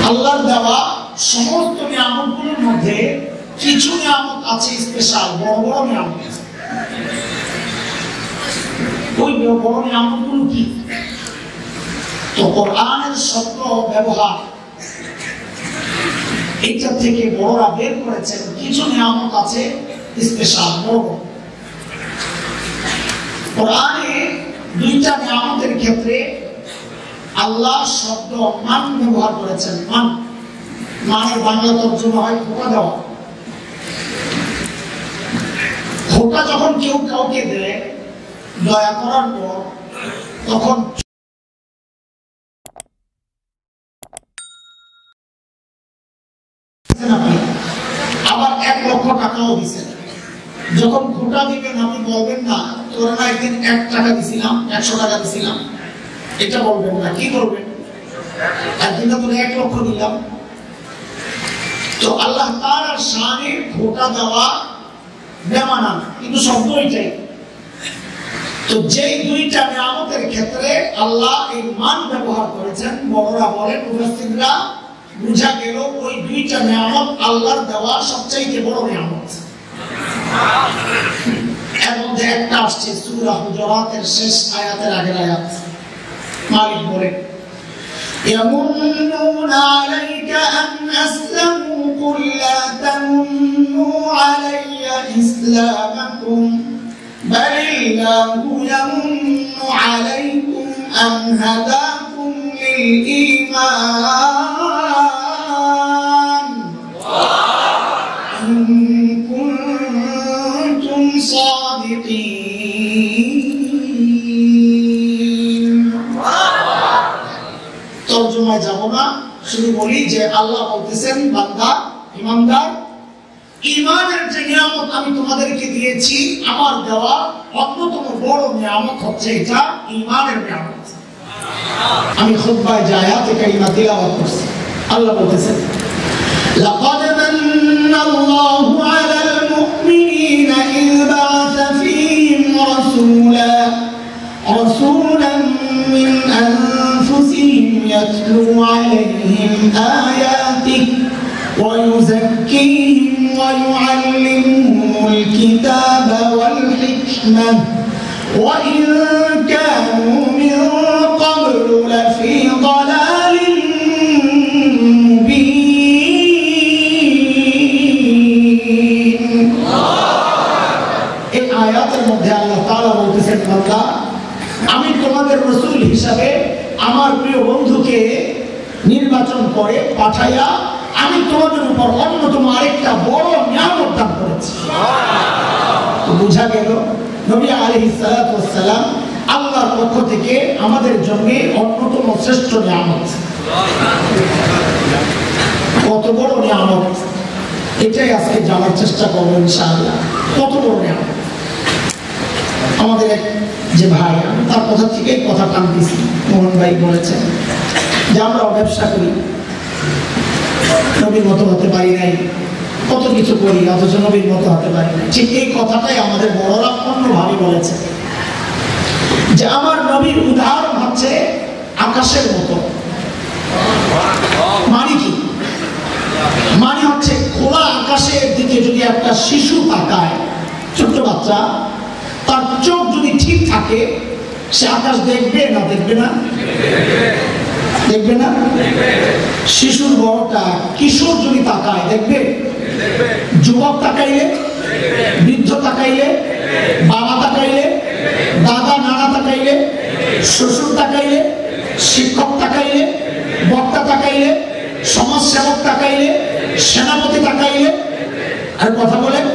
আল্লাহর দেওয়া সমস্ত নিয়ামতগুলোর মধ্যে কিছু নিয়ামত আছে স্পেশাল, বড় বড় নিয়ামত। ওই বড় নিয়ামতগুলো কি? তো কোরআনের শব্দ ব্যবহার এটা থেকে বড়রা বের করেছেন কিছু নিয়ামত আছে স্পেশাল, বড়। কোরআনে দুইটা নিয়ামতের ক্ষেত্রে আল্লাহ শব্দ মান ব্যবহার করেছেন। মান মানের বাংলা তর্জমা হয় খোটা দেওয়া। খোটা যখন কেউ কাউকে দেয় দয়া করার পর, তখন আবার 1 লক্ষ টাকাও দিচ্ছেন। যখন খোটা দিবেন আপনি বলবেন না তোরা না একদিন 1 টাকা দিছিলাম, 100 টাকা দিছিলাম, এটা বলবেন না। কি বলবেন? একদিন তোরা 1 লক্ষ দিলাম। তো আল্লাহ তাআলার শানে খোটা দেওয়া বেমানান, কিন্তু শব্দ এটাই। তো যেই দুইটা নিয়ামতের ক্ষেত্রে আল্লাহ এই মান ব্যবহার করেছেন, বড়রা বলেন, মুফাসসিররা, বুঝা গেল ওই দুইটা নিয়ামত আল্লাহর দেওয়া সবচেয়ে বড় নিয়ামত। এর মধ্যে একটা আসছে সূরা হুজুরাতের শেষ আয়াতের আগের আয়াত। মালিক বলেন, يَمُنُّونَ عَلَيْكَ أَنْ أَسْلَمُوا قُل لَّا تَمُنُّوا عَلَيَّ إِسْلَامَكُمْ بَلِ اللَّهُ يَمُنُّ عَلَيْكُمْ أَنْ هَدَاكُمْ لِلْإِيمَانِ إِن كُنتُمْ صَادِقِينَ। তরজমায় যাব না, শুধু বলি যে আল্লাহ বলতেছেন, বান্দা ঈমানদার, ঈমানের যে নিয়ামত আমি তোমাদেরকে দিয়েছি, আমার দেওয়া অন্যতম বড় নিয়ামত হচ্ছে এটা ঈমানের নিয়ামত। আমি খুতবায় যে আয়াতে কারিমা তিলাওয়াত করছি, আল্লাহ বলতেছেন, লাকাদ মান্নাল্লাহু আলাল মুমিনিনা ইয বা'আসা ফীহিম রাসূলান মিন আনফুসিহিম ইয়াতলু আলাইহিম আয়াতিহি ওয়া ইউযাক্কিহিম ওয়া ইউআল্লিমুহুমুল কিতাবা ওয়াল হিকমাহ ওয়া ইন কানূ মিন ক্বাবলু লাফী ضلالin মুবিন। এই আয়াতের মধ্যে আল্লাহ তাআলা বলতেছেন, বান্দা আমি তোমাদের রাসূল হিসাবে আমার প্রিয় বন্ধুকে নির্বাচন করে পাঠাইয়া আমি তোমাদের উপর অন্যতম আরেকটা বড় নিয়ামত দান করেছি। তো বুঝা গেল নবী আলাইহিস সালাতু ওয়াস সালাম আল্লাহর পক্ষ থেকে আমাদের জন্য অন্যতম শ্রেষ্ঠ নিয়ামত। কত বড় নিয়ামত, এটাই আজকে জানার চেষ্টা করবো ইনশাআল্লাহ। কত বড় নিয়ামত। আমাদের এক যে ভাই, আমি তার কথা থেকেই কথা টানতেছি, মোহন ভাই বলেছেন যে আমরাও ব্যবসা করি, নবীর মতো হতে পারি নাই, কত কিছু করি অথচ নবীর মতো হতে পারি নাই। ঠিক এই কথাটাই আমাদের বড়রা অন্যভাবে বলেছে যে আমার নবীর উদাহরণ হচ্ছে আকাশের মতো। মানে কি? মানে হচ্ছে খোলা আকাশের দিকে যদি একটা শিশু তাকায়, ছোট্ট বাচ্চা, তার চোখ যদি ঠিক থাকে সে আকাশ দেখবে না? দেখবে না? দেখবে না? শিশুর বড়টা কিশোর যদি তাকায় দেখবে? যুবক তাকাইলে, বৃদ্ধ তাকাইলে, বাবা তাকাইলে, দাদা নানা তাকাইলে, শ্বশুর তাকাইলে, শিক্ষক তাকাইলে, বক্তা তাকাইলে, সমাজসেবক তাকাইলে, সেনাপতি তাকাইলে, আর কথা বলেন,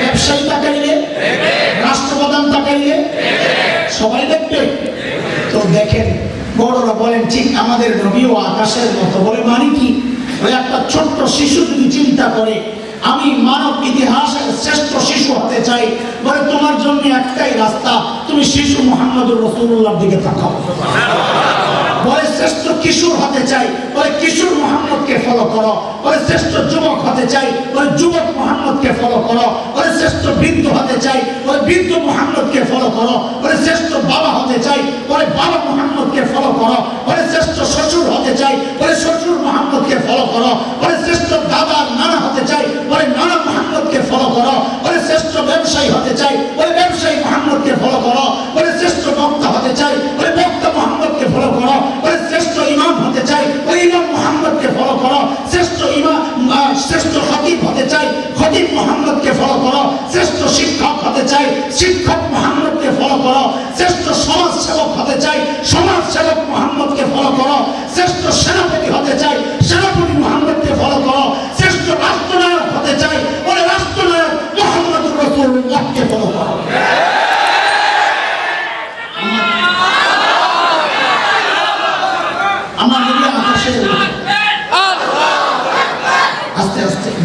ব্যবসায়ী তাকাইলে, রাষ্ট্রপ্রধান তাকাইলে, সবাই দেখবে। তো দেখেন, বড়রা বলেন ঠিক আমাদের নবীও আকাশের মতো। বলে মানে কি? ওই একটা ছোট্ট শিশু যদি চিন্তা করে আমি মানব ইতিহাসের শ্রেষ্ঠ শিশু হতে চাই, বলে তোমার জন্য একটাই রাস্তা, তুমি শিশু মুহাম্মদুর রাসূলুল্লাহর দিকে তাকাও। বলে শ্রেষ্ঠ কিশোর হতে চাই, বলে কিশোর মুহাম্মদকে ফলো করো। বলে শ্রেষ্ঠ যুবক হতে চাই, বলে যুবক মুহাম্মদকে ফলো করো। বলে শ্রেষ্ঠ বৃদ্ধ হতে চাই, বলে বৃদ্ধ মুহাম্মদকে ফলো করো। বলে শ্রেষ্ঠ বাবা হতে চাই, বলে বাবা মুহাম্মদকে ফলো করো। বলে শ্রেষ্ঠ শ্বশুর হতে চাই, বলে শ্বশুর মুহাম্মদকে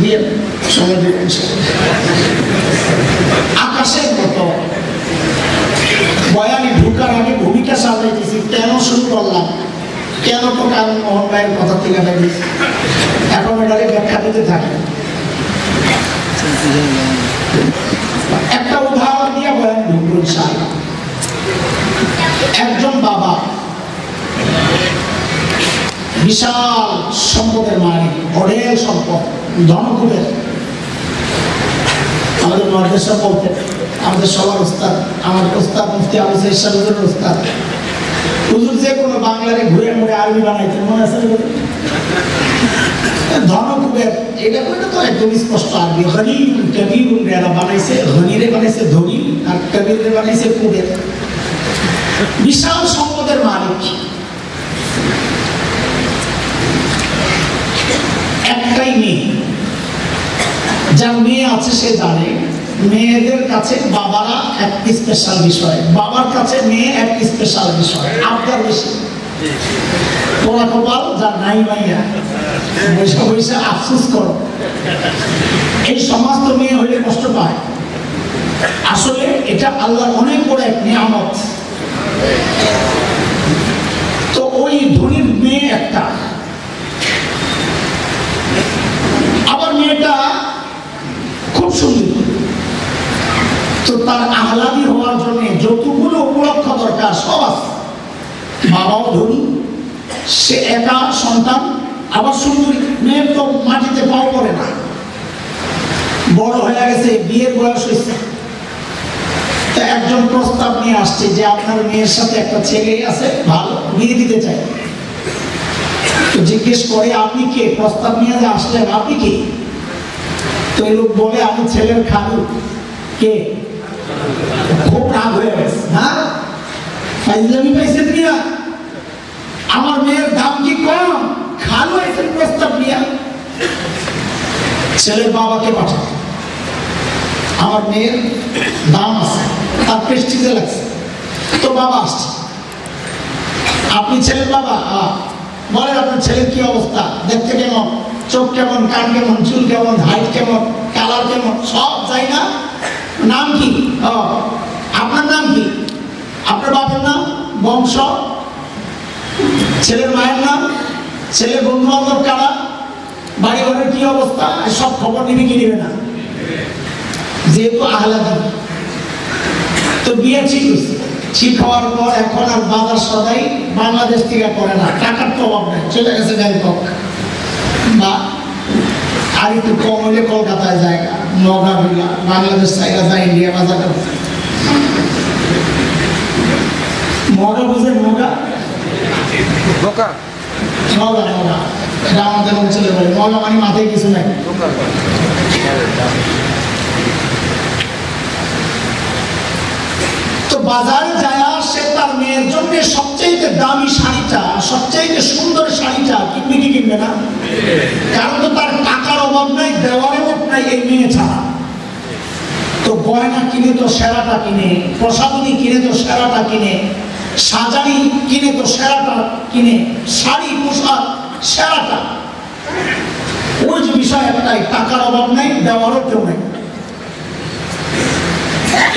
দিয়ে সময় দেবেন। আকাশের মতো বয়ানে ঢুকার আগে ভূমিকা সাজাইতেছি, কেন শুরু করলাম, কেন তো কারণ মোহন ভাইয়ের কথা থেকে বেরিয়েছি, এখন এটাকে ব্যাখ্যা দিতে থাকে। একটা উদাহরণ দিয়ে বয়ানে ঢুকবো ইনশাআল্লাহ। একজন বাবা বিশাল সম্পদের মালিক, অঢেল সম্পদ, ধনকুবের। আমাদের মাদ্রাসা বলতেন, আমাদের সবার উস্তাদ, আমার উস্তাদ মুফতি আবু সাইদ সাহেবের উস্তাদ, হুজুর যে কোনো বাংলারে ঘুরে মুড়ে আরবি বানাইতেন, মনে আছে? ধনকুবের, এটা তো একদম স্পষ্ট আরবি। গনিম কবিরুন এরা বানাইছে, গনিরে বানাইছে ধনী, আর কবিরে বানাইছে কুবের। বিশাল সম্পদের মালিক। একটাই মেয়ে, যার মেয়ে আছে সে জানে মেয়েদের কাছে বাবারা এক স্পেশাল বিষয়, বাবার কাছে মেয়ে এক স্পেশাল বিষয়, আবদার বেশি। তোরা কপাল যার নাই মাইয়া, বৈশা বৈশা আফসোস করো। এই সমস্ত মেয়ে হইলে কষ্ট পায়। আসলে এটা আল্লাহর অনেক বড় এক নিয়ামত। তো ওই ধনীর মেয়ে একটা, আবার মেয়েটা খুব সুন্দর। তো তার আহ্লাদি হওয়ার জন্য যতগুলো উপলক্ষ দরকার সব আছে। বাবাও ধনী, সে একা সন্তান, আবার সুন্দরী। মেয়ের তো মাটিতে পাও পড়ে না, বড় হয়ে গেছে, বিয়ের বয়স হয়েছে। একজন প্রস্তাব নিয়ে আসছে যে আপনার মেয়ের সাথে একটা ছেলে আছে, ভালো, বিয়ে দিতে চাই। তো জিজ্ঞেস করে আপনি কে? প্রস্তাব নিয়ে যে আসলেন আপনি কি? তো এই লোক বলে আমি ছেলের খালু। কে? খুব রাগ হয়ে গেছে। হ্যাঁ, ফাইজলামি পাইছেন মিয়া, আমার মেয়ের দাম কি কম? খালু আইছেন প্রস্তাব নিয়ে। ছেলের বাবাকে পাঠান, আমার মেয়ের দাম আছে, তার প্রেস্টিজে লাগছে। তো বাবা আসছে। আপনি ছেলের বাবা? বলেন আপনার ছেলের কি অবস্থা, দেখতে কেমন, চোখ কেমন, কান কেমন, চুল কেমন, হাইট কেমন, কালার কেমন, সব যাই না? নাম কি? আপনার নাম কি? আপনার বাবার নাম, বংশ, ছেলের মায়ের নাম, ছেলের বন্ধু বান্ধব কারা, বাড়ি ঘরের কি অবস্থা, সব খবর নিবি কি নিবে না? যেহেতু আহ্লাদি। তো বিয়ে ঠিক হওয়ার পর এখন আর বাজার সদাই বাংলাদেশ থেকে করে না, টাকার তো অভাব নেই, চলে গেছে ব্যাংকক, বা আর একটু কম হলে কলকাতায় জায়গা, নগা বিলা, বাংলাদেশ জায়গা যায় ইন্ডিয়া বাজার। মগা বুঝে? মগা নগা নগা, এটা আমাদের অঞ্চলে বলে। মগা মানে মাথায় কিছু নাই। তো বাজারে যায় সে তার মেয়ের জন্য সবচেয়ে দামি শাড়িটা, সবচেয়ে সুন্দর শাড়িটা কিনবে কি কিনবে না? কারণ তো তার টাকার অভাব নাই, দেওয়ার অভাব নাই এই মেয়ে ছাড়া। তো গয়না কিনে তো সেরাটা কিনে, প্রসাদনী কিনে তো সেরাটা কিনে, সাজানি কিনে তো সেরাটা কিনে, শাড়ি পোশাক সেরাটা। ওই যে বিষয় একটাই, টাকার অভাব নাই, দেওয়ারও কেউ নেই।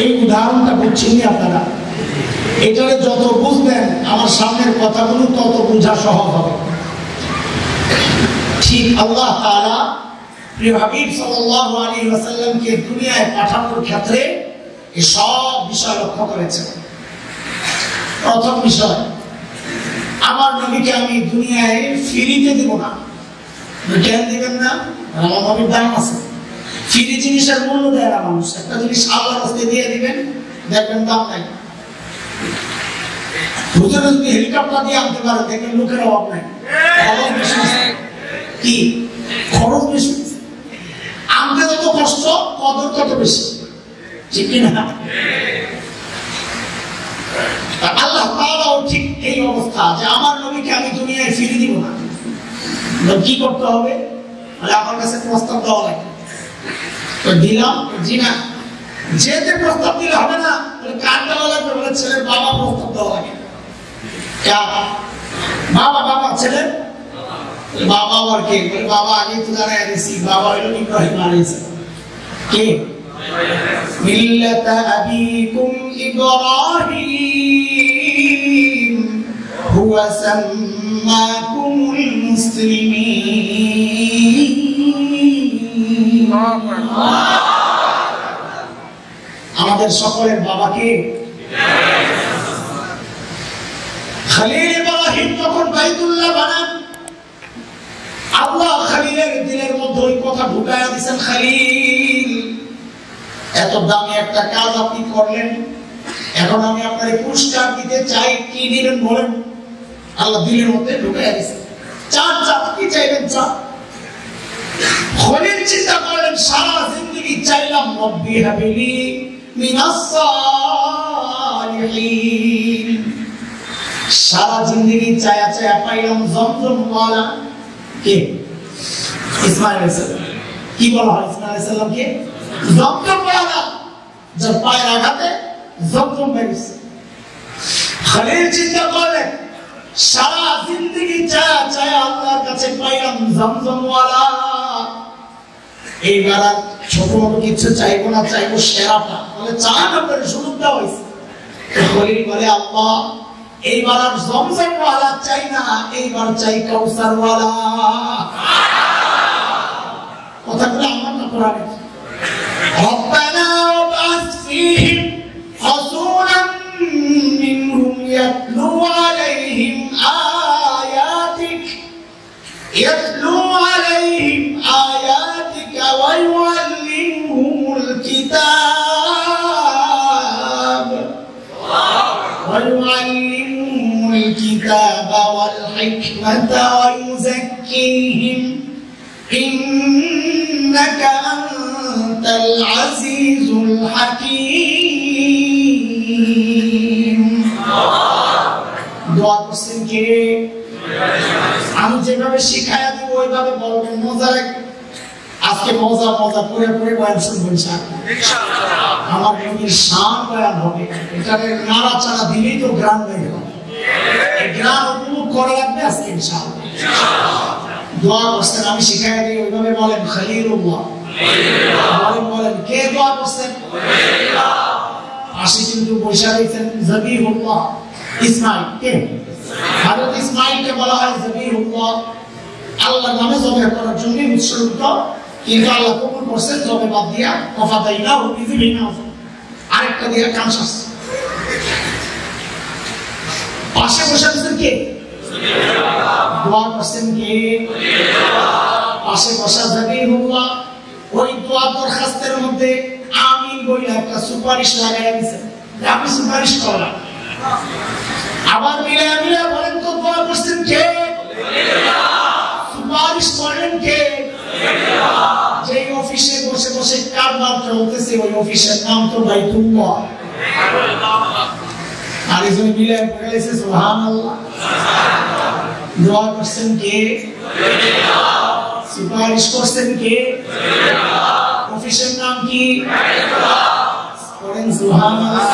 এই উদাহরণটা বুঝছেন আপনারা? এটারে যত বুঝবেন আমার সামনের কথাগুলো তত বোঝা সহজ হবে। ঠিক আল্লাহ তাআলা প্রিয় হাবিব সাল্লাল্লাহু আলাইহি ওয়াসাল্লামকে দুনিয়ায় পাঠানোর ক্ষেত্রে এই সব বিষয় লক্ষ্য করেছেন। প্রথম বিষয়, আমার নবীকে আমি দুনিয়ায় ফ্রিতে দেব না। কেন দিবেন না? আমার নবীর দাম আছে। ফ্রি জিনিসের মূল্য দেয় না মানুষ। একটা জিনিস আল্লাহর রাস্তায় দিয়ে দিবেন, দেখবেন দাম নাই। হুজুর যদি হেলিকপ্টার দিয়ে আনতে পারে, দেখবেন লোকের অভাব নাই। খরচ বেশি, কি খরচ বেশি, আনতে যত কষ্ট কদর তত বেশি, ঠিক কিনা? আল্লাহ তাআলাও ঠিক এই অবস্থা যে আমার নবীকে আমি দুনিয়ায় ফিরে দিব না। কি করতে হবে? আমার কাছে প্রস্তাব দেওয়া লাগে। তো দিলাম, জি না, যেতে প্রস্তাব দিলে হবে না, কার দেওয়া লাগবে? বলে ছেলের বাবা প্রস্তাব দেওয়া লাগে। বাবা বাবা ছেলের বাবা আর কে? বলে বাবা আগে তো জানাই দিছি, বাবা হলো ইব্রাহিম আলাইহিস সালাম। কে? মিল্লাতা আবিকুম ইব্রাহিম হুয়া সাম্মাকুমুল মুসলিমিন। আমাদের সকলের বাবাকে খলিল ইব্রাহিম যখন বাইতুল্লাহ বানান, আল্লাহ খলিলের দিলের মধ্যে ওই কথা ঢুকায়া দিয়েছেন, খলিল এত দামি একটা কাজ আপনি করলেন, এখন আমি আপনাকে পুরস্কার দিতে চাই, কি দিবেন বলেন? আল্লাহ দিলের মধ্যে ঢুকায়া দিয়েছেন, চার চাপ কি চাইবেন? চাপ। খলিল চিন্তা করলেন, সারা জিন্দেগি চাইলাম রব্বি হাবিলি মিনাস সালিহিন, সারা জিন্দেগি চায়া চায়া পাইলাম জমজম ওয়ালা। কে? ইসমাঈল আলাইহিস সালাম। কি বলা হয় ইসমাঈল আলাইহিস সালামকে? জমজম ওয়ালা, যার পায়ের আঘাতে জমজম বেরিয়েছে। খলিল চিন্তা করলেন, সারা জিন্দেগি চায়া চায়া আল্লাহর কাছে পাইলাম জমজম ওয়ালা, এইবার আর ছোট বড় কিছু চাইবো না, চাইবো সেরাটা। বলে চান আপনার সুযোগ দেওয়া হয়েছে। খলিল বলে আল্লাহ এইবার আর জমজম ওয়ালা চাই না, এইবার চাই কাউসার ওয়ালা। কথাগুলো আমার না কোরআনে। রব্বানা ওয়াবআস ফীহিম রাসূলান মিনহুম ইয়াতলু আলাইহিম আয়াতিকা ওয়া ইউআল্লিমুহুমুল কিতাব الكتاب والحكمة ويزكيهم إنك أنت العزيز الحكيم। দোয়া করছেন কে? আমি যেভাবে শিখায়া দেব ওইভাবে বলবেন। মজা আজকে মজা মজা করে করে বয়ান শুনবেন ইনশাআল্লাহ। আমার নবীর শান বয়ান হবে, এটাকে নাড়াচাড়া দিলেই তো গ্রাম হয়ে গেল। এই গ্রাম উপভোগ করা লাগবে আজকে ইনশাআল্লাহ। দোয়া করছেন, আমি শিখাইয়া দিই ওইভাবে বলেন খলিলুল্লাহ। বলেন কে দোয়া করছেন? পাশে কিন্তু বসে রয়েছেন জবিহুল্লাহ ইসমাঈল। কে? হযরত ইসমাঈলকে বলা হয় জবিহুল্লাহ, আল্লাহর নামে জবাই করার জন্য উৎসর্গিত, কিন্তু আল্লাহ কবুল করছেন জবাই বাদ দিয়া ওয়াফাদাইনাহু বিযিবিন আযীম, আরেকটা দিয়া কানসাস। পাশে বসে আছেন কে? দোয়া করছেন কে? পাশে বসা জবিহুল্লাহ। ওই দোয়া দরখাস্তের মধ্যে আমিন বলে একটা সুপারিশ লাগাইয়া দিয়েছেন, আপনি সুপারিশ করলেন। আবার মিলায়া মিলায়া বলেন তো দোয়া করছেন কে? সুপারিশ করেন কে? যে অফিসে বসে বসে কারবার চলতেছে ওই অফিসের নাম তো বাইতুল্লাহ। আর এই জন্য মিলায়া বলেছে সুবহানাল্লাহ। দোয়া করছেন কে? সুপারিশ করছেন কে? অফিসের নাম কি? করেন সুবহানাল্লাহ।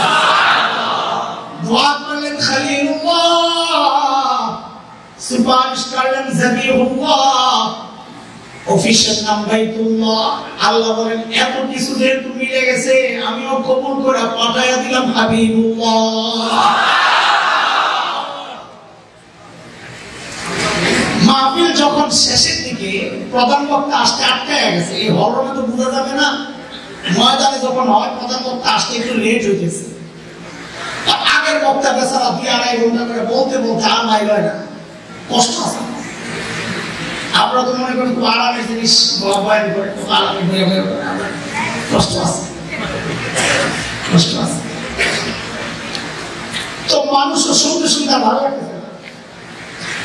দোয়া করলেন খলিলুল্লাহ, সুপারিশ করলেন জবিহুল্লাহ, অফিসের নাম বাইতুল্লাহ। আল্লাহ বলেন এত কিছু যেহেতু মিলে গেছে আমিও কবুল করে পাঠাইয়া দিলাম হাবিবুল্লাহ। মাহফিল যখন শেষের দিকে প্রধান বক্তা আসতে আটকায় গেছে, এই হরমে তো বোঝা যাবে না, ময়দানে যখন হয় প্রধান বক্তা আসতে একটু লেট হইতেছে, আগের বক্তা বেচারা 2-2.5 ঘন্টা করে বলতে বলতে আর নাই হয় না, কষ্ট আছে। আপনারা তো মনে করেন খুব আরামের জিনিস বয়ান করে, খুব আরামে বয়ে বয়ে, কষ্ট আছে, কষ্ট আছে। তো মানুষও শুনতে শুনতে ভালো লাগতেছে।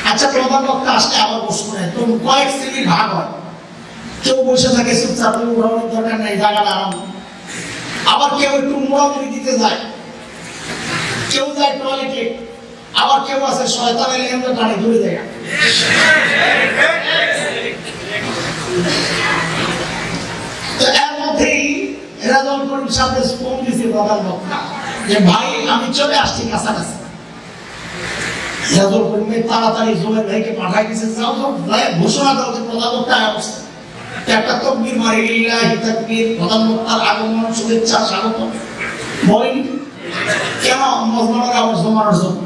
আচ্ছা, প্রধান বক্তা আসলে আবার বসবো না, তো কয়েক শ্রেণীর ভাগ হয়, কেউ বসে থাকে চুপচাপ, উড়ানোর দরকার নাই, জায়গাটা আরাম। আবার কেউ একটু মোড়ামুড়ি দিতে যায়, কেউ যায় টয়লেটে, আবার কেউ আছে শয়তানের লেগে গাড়ি ধরে যায়। তো এর মধ্যেই রেজাউল করিম সাহেব ফোন দিয়েছে প্রধান বক্তা যে ভাই আমি চলে আসছি কাছাকাছি। রেজাল্ট করবে তাড়াতাড়ি জোয়ের ভাইকে পাঠাই দিয়েছে, যাও তো ভাই ঘোষণা দাও যে প্রধানমন্ত্রী আসছে। একটা তকবীর মারি, ইলাহি তাকবীর, প্রধানমন্ত্রীর আগমন শুভেচ্ছা স্বাগত বলেন। কেন? মজমানের আবার জমানোর জন্য।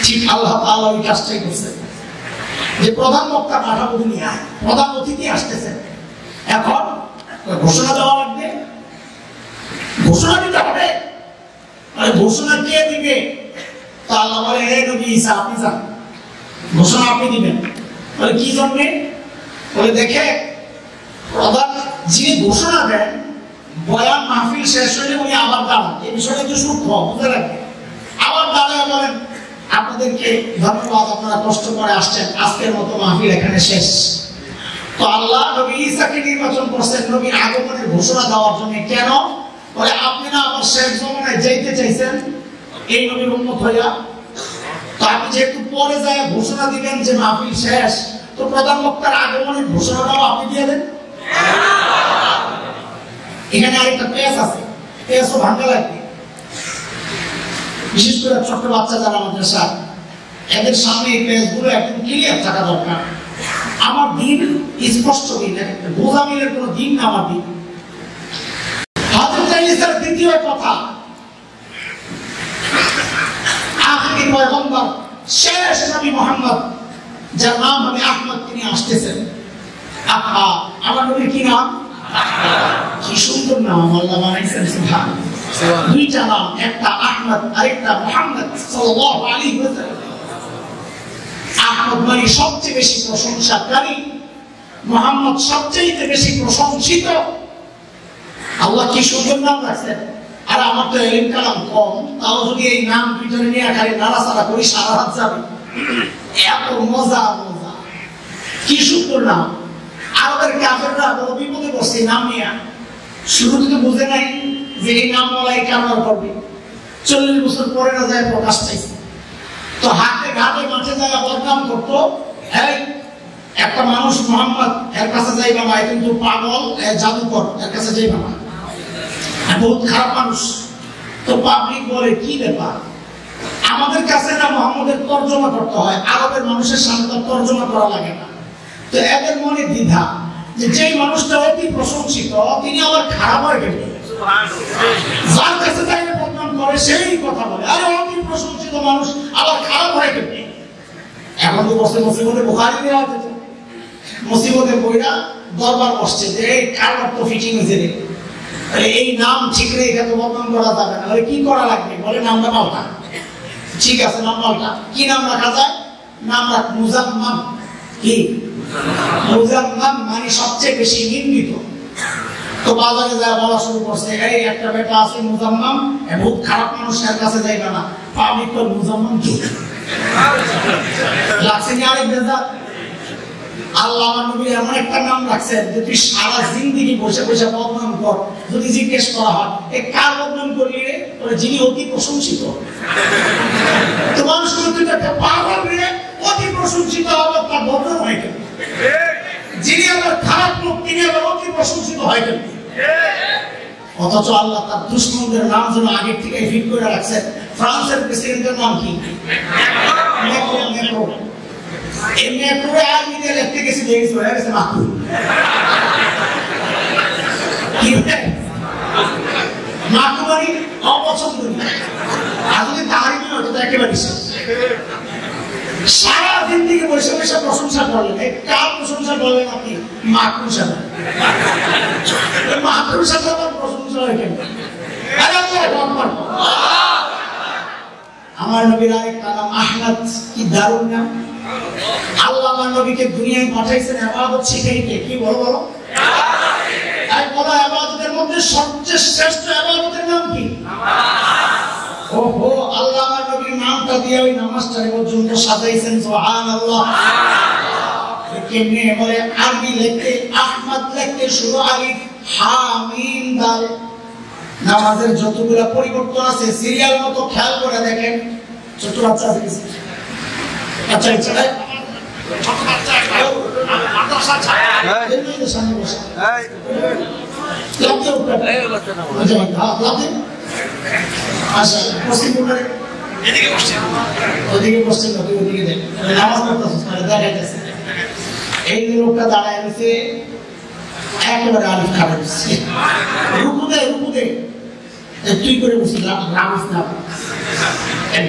ঠিক আল্লাহ তাআলা ওই কাজটাই করছে যে প্রধান বক্তা পাঠাবো দুনিয়ায়, প্রধান অতিথি আসতেছে, এখন ঘোষণা দেওয়া লাগবে, ঘোষণা দিতে হবে। ঘোষণা কে দিবে? তা আল্লাহ বলে, হে নবী ঈসা আপনি যান, ঘোষণা আপনি দিবেন। বলে কি জন্যে? বলে দেখে প্রধান যিনি ঘোষণা দেন, বয়ান মাহফিল শেষ হলে উনি আবার দাঁড়ান, এই বিষয়টা একটু সূক্ষ্ম বুঝে রাখবেন। আবার দাঁড়ায় বলেন আপনাদেরকে ধন্যবাদ, আপনারা কষ্ট করে আসছেন, আজকের মতো মাহফিল এখানে শেষ। তো আল্লাহ নবী ঈসাকে নির্বাচন করছেন নবীর আগমনের ঘোষণা দেওয়ার জন্য। কেন? বলে আপনি না আমার শেষ জমানায় যাইতে চাইছেন এই নবীর উম্মত হইয়া, তো আপনি যেহেতু পরে যায় ঘোষণা দিবেন যে মাহফিল শেষ, তো প্রধান বক্তার আগমনের ঘোষণাটাও আপনি দিয়ে দেন। এখানে আরেকটা পেজ আছে, পেজও ভাঙা লাগবে। বিশেষ করে ছোট্ট বাচ্চা যারা আমাদের সাথে, এদের সামনে এই পেজগুলো একদম ক্লিয়ার থাকা দরকার। আমার দিন স্পষ্ট দিন, গোজামিলের কোনো দিন না আমার দিন। হযরত ঈসার দ্বিতীয় কথা, আখিরি পয়গম্বর শেষ নবী মুহাম্মদ, যার নাম হবে আহমদ, তিনি আসতেছেন। আহা, আমার নবীর কি নাম? কি সুন্দর নাম আল্লাহ বানাইছেন, সুবহানাল্লাহ। দুইটা নাম, একটা আহমদ আরেকটা মুহাম্মদ সাল্লাল্লাহু আলাইহি ওয়াসাল্লাম। আহমদ মানে সবচেয়ে বেশি প্রশংসাকারী, মুহাম্মদ সবচেয়ে বেশি প্রশংসিত। আল্লাহ কি সুন্দর নাম রাখছেন। আর আমার তো ইলম কালাম কম, তাও যদি এই নাম ভিতরে নিয়ে খালি নাড়াচাড়া করি সারা রাত যাবে। এত মজা মজা, কি সুন্দর নাম। আরবের কাফেররা বড় বিপদে পড়ছে নাম নিয়ে। শুরুতে তো বুঝে নাই যে এই নাম বলাই কারবার করবে, 40 বছর পরে না যায় প্রকাশ পাইছে। তো হাতে ঘাটে মাঠে যায় বদনাম করতো, এই একটা মানুষ মোহাম্মদ, এর কাছে যাইবা না, কিন্তু পাগল, জাদুকর, এর কাছে যাইবা না, বহুত খারাপ মানুষ। তো পাবলিক বলে কি ব্যাপার, আমাদের কাছে না মোহাম্মদের তর্জমা করতে হয়, আরবের মানুষের সামনে তর্জমা করা লাগে না। তো এদের মনে দ্বিধা যে যেই মানুষটা অতি প্রশংসিত তিনি আবার খারাপ হয়ে গেল, যার কাছে যাইলে বদনাম করে সেই কথা বলে, আরে অতি প্রশংসিত মানুষ আবার খারাপ হয়ে গেল। এখন তো বসে মুসিবতে বুখারী দেওয়া হচ্ছে, মুসিবতে বইরা দরবার বসছে যে এই কারবার তো ফিটিং হয়েছে রে, এই নাম ঠিক নেই, এখানে বদনাম করা যাবে না। কি করা লাগবে? বলে নামটা পাল্টা। ঠিক আছে, নাম পাল্টা। কি নাম রাখা যায়? নাম রাখ মুজাম্মাম। কি মুজাম্মাম মানে সবচেয়ে বেশি নিন্দিত। তো বাজারে যায় বলা শুরু করছে, এই একটা বেটা আছে মুজাম্মাম, বহুত খারাপ মানুষের কাছে যাইবে না। পাবলিক কল মুজাম্মাম কি লাগছে না আরেক বেজা। আল্লাহ আমার নবী এমন একটা নাম রাখছেন যে তুই সারা জিন্দেগি বসে বসে বদনাম কর, যদি জিজ্ঞেস করা হয় এ কার বদনাম করলি রে, বলে যিনি অতি প্রশংসিত। তো মানুষ তুই একটা পাগল রে, অতি প্রশংসিত হবে, তার বদনাম হয় কেন? যিনি আবার খারাপ লোক তিনি আবার অতি প্রশংসিত হয় কেন? অথচ আল্লাহ তার দুশ্মনদের নাম যেন আগে থেকে ফিট করে রাখছেন। ফ্রান্সের প্রেসিডেন্টের নাম কি? ম্যাক্রন। এই ম্যাক্রোরে আর্মিদের লিখতে গেছে, দেখেছি হয়ে গেছে মাকরু। মাকরু মানে অপছন্দনীয়, আর যদি তাহারি নয় তো একেবারে শেষ। সারা দিন থেকে বসে বসে প্রশংসা করলেন, কার প্রশংসা করলেন আপনি? মাকরু সাহেব। মাকরু সাহেব আবার প্রশংসা হয় কেন? আমার নবীর আরেকটা নাম আহমদ, কি দারুণ নাম। আল্লাহ আমার নবীকে দুনিয়ায় পাঠাইছেন ইবাদত শিখাইতে। কি বলো বলো? আর বলো ইবাদতের মধ্যে সবচেয়ে শ্রেষ্ঠ ইবাদতের নাম কি? নামাজ। ওহো, আল্লাহ আমার নবীর নামটা দিয়ে ওই নামাজটা পর্যন্ত সাজাইছেন। সুবহানাল্লাহ। কেমনে বলে? আরবি লিখতে আহমদ লিখতে শুরু আলিফ হা মিম দাল। নামাজের যতগুলো পরিবর্তন আছে সিরিয়াল মতো খেয়াল করে দেখেন। ছোট বাচ্চা আছে, আচ্ছা আচ্ছা ছোট বাচ্চা মাদ্রাসা ছায়া এই সামনে বসে এই লাগতে উপরে এই বাচ্চা না আচ্ছা পশ্চিম উপরে ওদিকে বসছেন না, তুই ওদিকে দেখ, নামাজ পড়তেছিস মানে দেখা যাচ্ছে। এই লোকটা দাঁড়ায় রয়েছে, একেবারে আলিফ খারাপ রুকুতে তুই করে বসে রামিস না।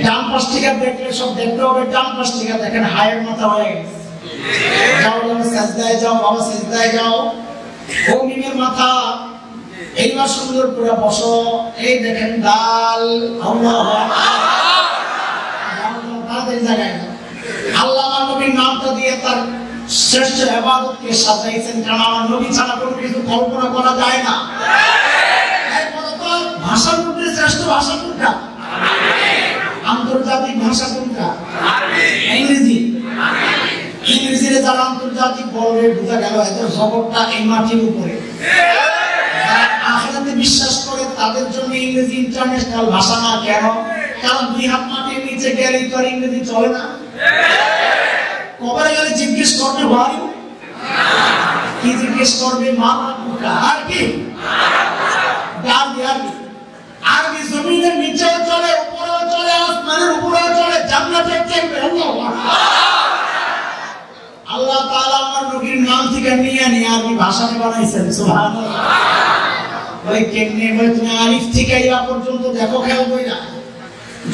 ডান পাশ থেকে দেখলে সব দেখতে হবে, ডান পাশ থেকে দেখেন হায়ের মাথা হয়ে গেছে। যাও যাও সাজদায় যাও, বাবা সাজদায় যাও, ও মিমের মাথা। এইবার সুন্দর করে বসো, এই দেখেন ডাল, আল্লাহ আমার নবীর নামটা দিয়ে তার শ্রেষ্ঠ ইবাদতকে সাজাইছেন, কারণ আমার নবী ছাড়া কোনো কিছু কল্পনা করা যায় না। ভাষার মধ্যে শ্রেষ্ঠ ভাষা কোনটা? আন্তর্জাতিক ভাষা কোনটা? ইংরেজি। ইংরেজিতে যারা আন্তর্জাতিক বলবে বোঝা গেল এদের জগৎটা এই মাটির উপরে। আখিরাতে বিশ্বাস করে তাদের জন্য ইংরেজি ইন্টারন্যাশনাল ভাষা না। কেন? কারণ 2 হাত মাটির নিচে গেলেই তো আর ইংরেজি চলে না। কবরে গেলে জিজ্ঞেস করবে ভাই কি জিজ্ঞেস করবে? মা আর কি আরবি জমিনের নিচেও চলে, উপরেও চলে, আসমানের উপরেও চলে, জান্নাতেও চলবে। আল্লাহ তাআলা আমার নবীর নাম থেকে নিয়ে আরবি ভাষা বানাইছেন। সুবহানাল্লাহ। ওই কেমনে বলে তুমি আলিফ থেকে ইয়া পর্যন্ত দেখো, খেয়াল কইরা।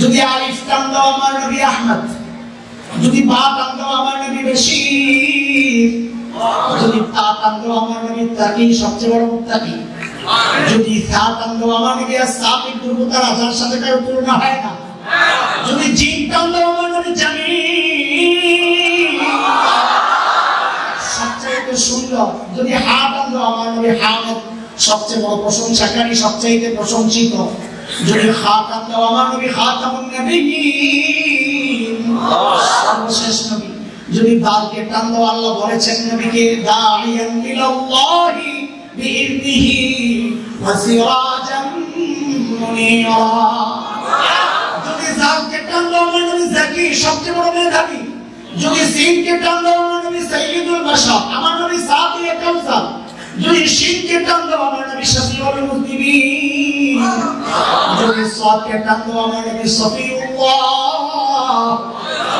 যদি আলিফ টান দাও আমার নবী আহমদ, যদি বা টান দাও আমার নবী বেশির, যদি তা টান দাও আমার নবী তাকি, সবচেয়ে বড় মুত্তাকি, যদি সা টান দাও আমার নবী সাবিক, দুর্বতার আজার সাথে কারো তুলনা হয় না, যদি জিম টান দাও আমার নবী জামিল, সবচেয়ে সুন্দর, যদি হা টান দাও আমার নবী হামিদ, সবচেয়ে বড় প্রশংসাকারী, সবচেয়ে প্রশংসিত, যদি খা টান দাও আমার নবী খাতামুন নবিয়্যিন, সর্বশেষ নবী, যদি দালকে টান দাও আল্লাহ বলেছেন নবীকে দাইয়ান ইলাল্লাহি বিইذনিহি ওয়া সিরাজাম মুনীরা, যদি জালকে টান দাও আমার নবী যাকি, সবচেয়ে বড় মেধাবী, যদি সিনকে টান দাও আমার নবী সাইয়্যিদুল বাশার, আমার নবী সাকিয়ে কাউসার, যদি শিনকে টান দাও আমার নবী শাফিউল মুজনিবিন, যদি সাদকে টান দাও আমার নবী সফিউল্লাহ,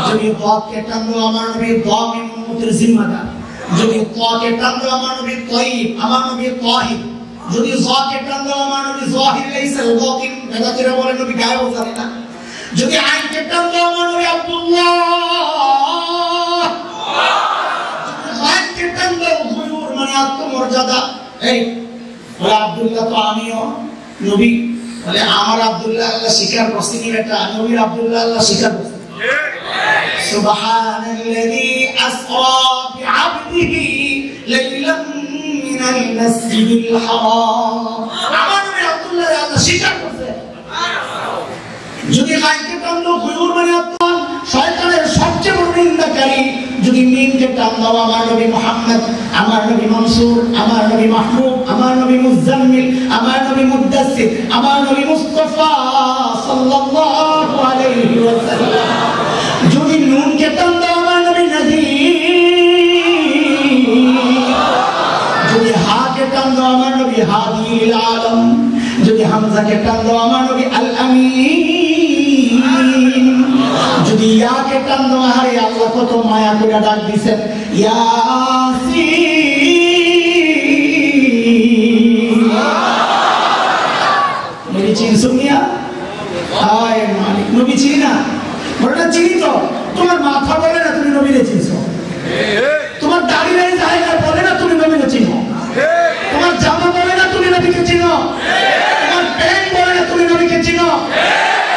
যদি দাকে টান দাও আমার নবী দামিন উম্মতের জিম্মাদার, যদি তাকে টান দাও আমার নবী তাইয়িব, আমার নবী তাহিব, যদি যাকে টান দাও আমার নবী যাহির লাইসাল বাতিন, বেদাতিরা বলে নবী গায়েব জানে না, যদি আইনকে টান দাও আমার নবী আব্দুল্লাহ, মানে আত্মমর্যাদা। এই বলে আব্দুল্লাহ তো আমিও নবী, বলে আমার আব্দুল্লাহ আল্লাহ স্বীকার করছেন, এটা নবীর আব্দুল্লাহ আল্লাহ স্বীকার করছেন। সুবহানাল্লাযী আসরা বিআবদিহি লাইলাম মিনাল মাসজিদিল হারাম, আমার নবী আব্দুল্লাহ আল্লাহ স্বীকার করছেন। যদি গায়কে টান দাও গুয়ুর মানে আত্মান, শয়তানের সবচেয়ে বড় নিন্দাকারী, যদি মিমকে টান দাও আমার নবী মুহাম্মদ, আমার নবী মনসুর, আমার নবী মাহমুদ, আমার নবী মুজাম্মিল, আমার নবী মুদ্দাসসির, আমার নবী মুস্তাফা সাল্লাল্লাহু আলাইহি ওয়াসাল্লাম, যদি নুনকে টান দাও আমার নবী নাযীর, যদি হাকে টান দাও আমার নবী হাদিল আলম, যদি হামজাকে টান দাও আমার নবী আল আমিন, যদি ইয়াকে টান দাও, আরে আল্লাহ কত মায়া করে ডাক দিবেন ইয়াসিন। নবী চিনছো মিয়া? হায় মালিক, নবী চিনি না? বলে চিনি তো, তোমার মাথা বলে না তুমি নবীরে চিনছো, তোমার দাড়ি নেই জায়গা বলে না তুমি নবীরে চিনো, তোমার জামা বলে না তুমি নবীকে চিনো, তোমার প্যান্ট বলে না তুমি নবীকে চিনো,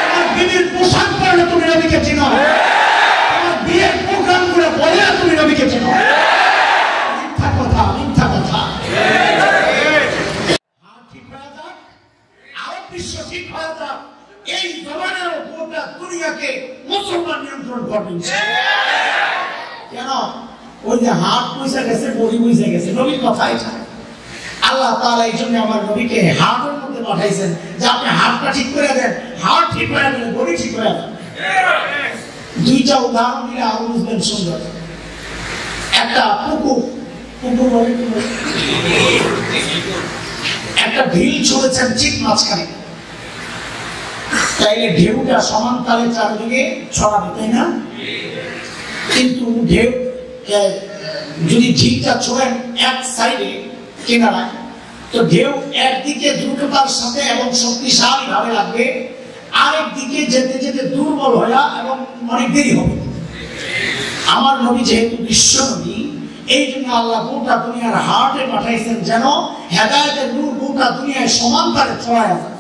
তোমার বিবির পোশাক বলে না তুমি নবীকে চিনো, তোমার বিয়ের প্রোগ্রাম গুলো বলে না তুমি নবীকে চিনো। মিথ্যা কথা, মিথ্যা কথা। ঠিক হয়ে যাক, আরব বিশ্ব ঠিক হয়ে যাক, এই জমানার গোটা দুনিয়াকে মুসলমান নিয়ন্ত্রণ করবে। কেন? ওই যে হাত পয়সা গেছে, বড়ি পয়সা গেছে, নবীর কথা এটা। আল্লাহ তাআলা এই জন্য আমার নবীকে হাতের মধ্যে পাঠাইছেন যে আপনি হাতটা ঠিক করে দেন, হাত ঠিক করে দেন, বডি ঠিক করে দেন। দুইটা উদাহরণ দিলে আরো বুঝবেন সুন্দর। একটা পুকুর, পুকুর বলে একটা ঢিল ছড়েছেন ঠিক মাঝখানে, তাইলে ঢেউটা সমান তালে চারদিকে ছড়াবে, তাই না? কিন্তু ঢেউ যদি ঝিলটা ছোড়েন এক সাইডে কিনারায়, তো ঢেউ একদিকে দ্রুততার সাথে এবং শক্তিশালী ভাবে লাগবে, আরেক দিকে যেতে যেতে দুর্বল হয়ে এবং অনেক দেরি হবে। আমার নবী যেহেতু বিশ্ব নবী, এই জন্য আল্লাহ গোটা দুনিয়ার হার্টে পাঠাইছেন যেন হেদায়েতের নূর গোটা দুনিয়ায় সমান তালে ছড়ায় যায়।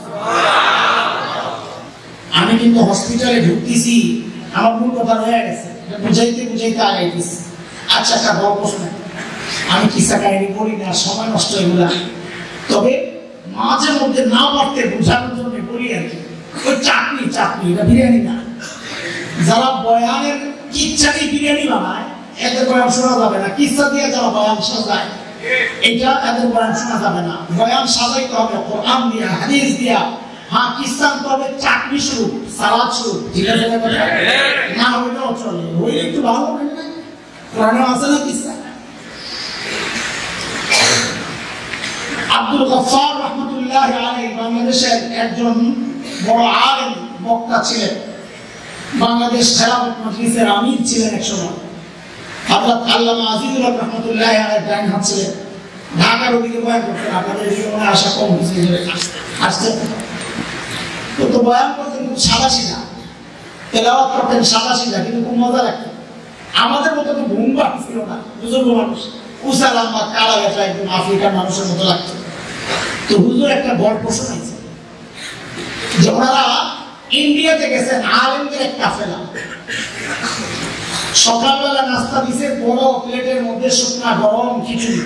আমি কিন্তু হসপিটালে ঢুকতেছি, আমার মূল কথা রয়ে গেছে, বুঝাইতে বুঝাইতে আগাইতেছি। আচ্ছা একটা গল্প শুনে, আমি কিসা কাহিনী বলি না, সময় নষ্ট এগুলা, তবে মাঝে মধ্যে না পারতে বোঝানোর জন্য বলি আর কি। ওই চাটনি এটা বিরিয়ানি না। যারা বয়ানের কিচ্ছাকে বিরিয়ানি বানায়, এদের বয়ান শোনা যাবে না। কিচ্ছা দিয়ে যারা বয়ান সাজায়, এটা এদের বয়ান শোনা যাবে না। বয়ান সাজাইতে হবে কোরআন দিয়া, হাদিস দিয়া। হ্যাঁ, কিস্তান তো হবে চাটনি শুরু, সালাদ শুরু, ঠিক আছে না? হইলেও চলে, হইলে একটু ভালো হবে না? কোরআনে আছে না কিস্তা? আব্দুল গফফার রাহমাতুল্লাহ আলাইহি বাংলাদেশের একজন বড় আলেম বক্তা ছিলেন। বাংলাদেশ খেলাফত মজলিসের আমির ছিলেন এক সময়। হযরত আল্লামা আজিজুল হক রাহমাতুল্লাহ আলাইহি ডাইন হাত ছিলেন। ঢাকার ওদিকে বয়ান করতেন, আপনাদের এদিকে মনে আসা কম আসছে। তো বয়ান করতেন খুব সাদাসিধা, তেলাওয়াত করতেন সাদাসিধা, কিন্তু খুব মজা লাগতো। আমাদের মতো তো ঘুমবাট ছিল না, বুজুর্গ মানুষ, উঁচা লম্বা কালা বেটা, একদম আফ্রিকার মানুষের মতো লাগতো। তো হুজুর একটা গল্প শোনাইছে যে ওনারা ইন্ডিয়াতে গেছেন, আলেমদের এক কাফেলা। সকালবেলা নাস্তা দিছে বড় প্লেটের মধ্যে শুকনা গরম খিচুড়ি,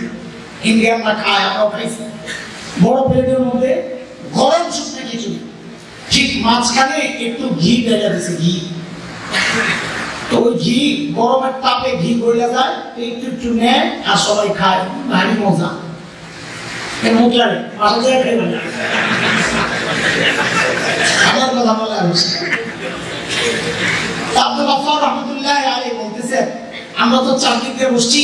ইন্ডিয়ানরা খায়, আমরাও খাইছি। বড় প্লেটের মধ্যে গরম শুকনা খিচুড়ি, ঠিক মাঝখানে একটু ঘি ঢেলে দিছে, ঘি। তো ওই ঘি গরমের তাপে ঘি গড়িয়ে যায়, একটু একটু নেয় আর সবাই খায়, ভারী মজা। মুখলারে বাসা জায়গায় খাইবেন না, আমার কথা বলা হয়েছে। আব্দুল গফফার রাহমাতুল্লাহ আলাইহি বলতেছেন, আমরা তো চারদিক দিয়ে বসছি,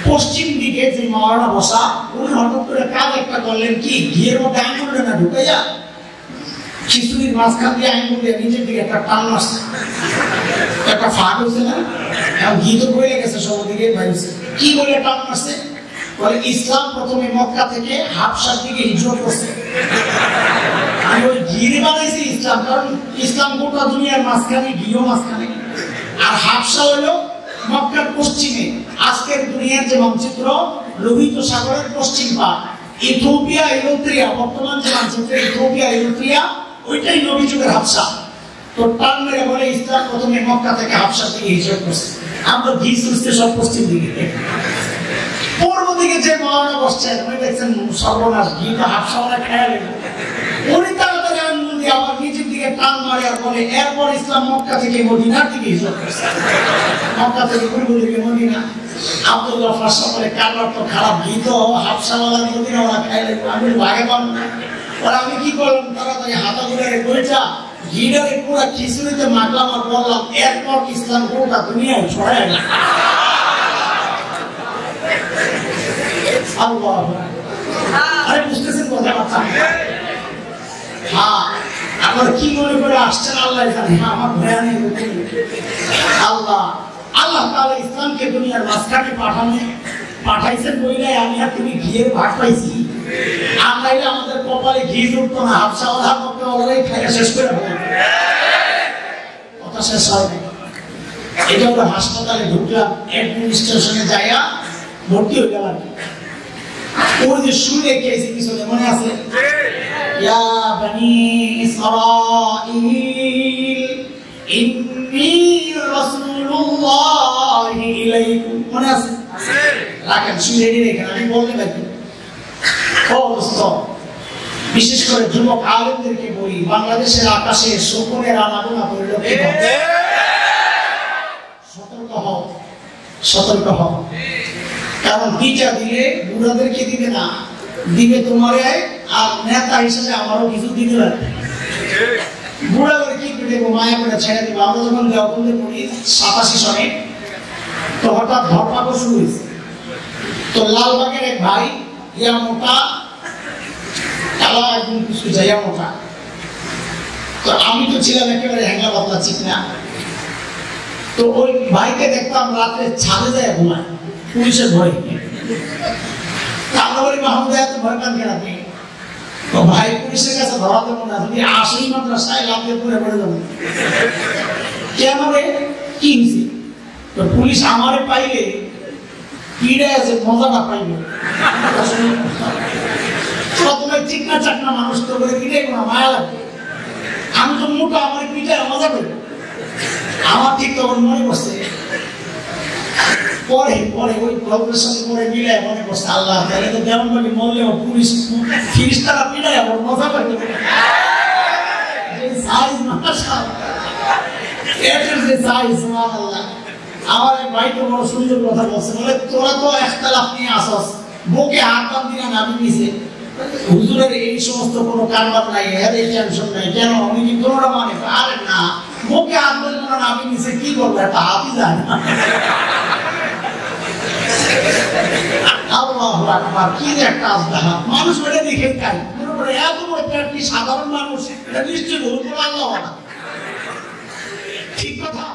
পশ্চিম দিকে যে মাওলানা বসা, উনি হঠাৎ করে কাজ একটা করলেন কি, ঘিয়ের মধ্যে আঙুলটা না ঢুকাইয়া খিচুড়ির মাঝখান দিয়ে আঙুল দিয়ে নিচের দিকে একটা টান মারছে, একটা ফাঁক হয়েছে না, এবং ঘি তো বইলে গেছে সব দিকে বাইরেছে। কি বলে টান মারছে? বলে ইসলাম প্রথমে মক্কা থেকে হাবশার দিকে হিজরত করছে। আমি ওই ঘিরে বানাইছি ইসলাম, কারণ ইসলাম গোটা দুনিয়ার মাঝখানে, ঘিও মাঝখানে, আর হাবশা হলো মক্কার পশ্চিমে। আজকের দুনিয়ার যে মানচিত্র, লোহিত সাগরের পশ্চিম পার, ইথিওপিয়া, ইরিত্রিয়া, বর্তমান যে মানচিত্র ইথিওপিয়া, ইরিত্রিয়া, ওইটাই নবী যুগের হাবশা। তো টান মেরে বলে ইসলাম প্রথমে মক্কা থেকে হাবশার দিকে হিজরত করছে। আমরা ঘি সুস্থে সব পশ্চিম দিকে। পূর্ব দিকে যে মাওলানা বসছেন, উনি দেখছেন সর্বনাশ, ঘিটা হাবশাওয়ালা খেয়াল, উনি তাড়াতাড়ি আঙ্গুল দিয়ে আবার নিচের দিকে টান মারে আর বলে এরপর ইসলাম মক্কা থেকে মদিনার দিকে হিজরত করছে। মক্কা থেকে পূর্ব দিকে মদিনা। আব্দুল গফফার সকলে কারবার তো খারাপ, ঘি তো হাবশাওয়ালা মদিনাওয়ালা খাইলে আমি ভাগে পাবো না। ওরা আমি কি করলাম, তাড়াতাড়ি হাতা ধরে বইটা ঘিটারে পুরো খিচুড়িতে মাখলাম আর বললাম এরপর ইসলাম গোটা দুনিয়ায় ছড়ায় গেল। আরে বুঝতেছেন কথাবার্তা? হ্যাঁ, আপনারা কি মনে করে আসছেন আল্লাহ জানে। আমার বয়ানে আল্লাহ তাআলা ইসলামকে দুনিয়ার মাঝখানে পাঠাইছেন বইলে আমি আর তুমি ঘিয়ের ভাগ পাইছি। আর নাইলে আমাদের কপালে ঘি জুটতো না, হাবশাওয়ালার মধ্যে অলরেডি খাইয়া শেষ করে ফেলে। কথা শেষ হয় না। এটা হলো হাসপাতালে ঢুকলাম, অ্যাডমিনিস্ট্রেশনে যাইয়া ভর্তি হয়ে গেলাম। ওই যে শুনে গেছে পিছনে মনে আছে, ইয়া বনি ইসরাঈল ইন্নী রাসূলুল্লাহি ইলাইকুম, মনে আছে? রাখেন, শুনে রেখেন, আমি বলতে পারি। ও দোস্ত, বিশেষ করে যুবক আলেমদেরকে বলি, বাংলাদেশের আকাশে শকুনের আনাগোনা পরিলক্ষিত হচ্ছে। সতর্ক হও, কারণ দিটা দিলে বুড়াদেরকে দিবে না, দিবে তোমারে, আর নেতা হিসেবে আমারও কিছু দিতে পারবে। বুড়াদের কি দেবো, মায়া করে ছেড়ে দেবো। আমরা যখন দেওবন্দে পড়ি 87 সনে, তো হঠাৎ ধরপাকড় শুরু হয়েছে। তো লালবাগের এক ভাই, ইয়া মোটা কালা একদম কিছু যাইয়া মোটা, তো আমি তো ছিলাম একেবারে হ্যাংলা পাতলা চিকনা। তো ওই ভাইকে দেখতাম রাতে ছাদে যায় ঘুমায় পুলিশের ভয়। আমরা বলি মাহমুদ এত ভয় পান কেন আপনি? তো ভাই পুলিশের কাছে ধরা দেবো না, যদি আসেই মাদ্রাসায় লাফে পড়ে পড়ে যাবো। কেন রে কি হয়েছে? তো পুলিশ আমারে পাইলে পিড়ে আছে মজাটা পাইবে। প্রথমে চিকনা চাকনা মানুষ তো বলে পিড়ে কোনো মায়া লাগবে, আমি তো মোটা আমার পিঠে মজা করি। আমার ঠিক তখন মনে করছে, পরে পরে ওই গল্পের সাথে পরে মিলে মনে করছে আল্লাহ তাহলে তো যেমন ভাবে মরলেও পুলিশ ফিরিস্তারা পিড়ে আমার মজা পাইবে। আমার ভাই তো বড় সুন্দর কথা বলছে, বলে তোরা তো একতলাফ নিয়ে আসস, বুকে হাত টান দিলে নাবি নিছে, হুজুরের এই সমস্ত কোনো কারবার নাই, এর টেনশন নাই, কেন আমি কি তোমরা মানে? আরে না, বুকে হাত দিলে না নাবি নিছে, কি করবো, একটা হাতই যায় না। আল্লাহু আকবার, কি একটা আজদাহা মানুষ ওটা দেখে খায়। এত বড় সাধারণ মানুষ এটা নিশ্চয়ই আল্লাহ ঠিক কথা।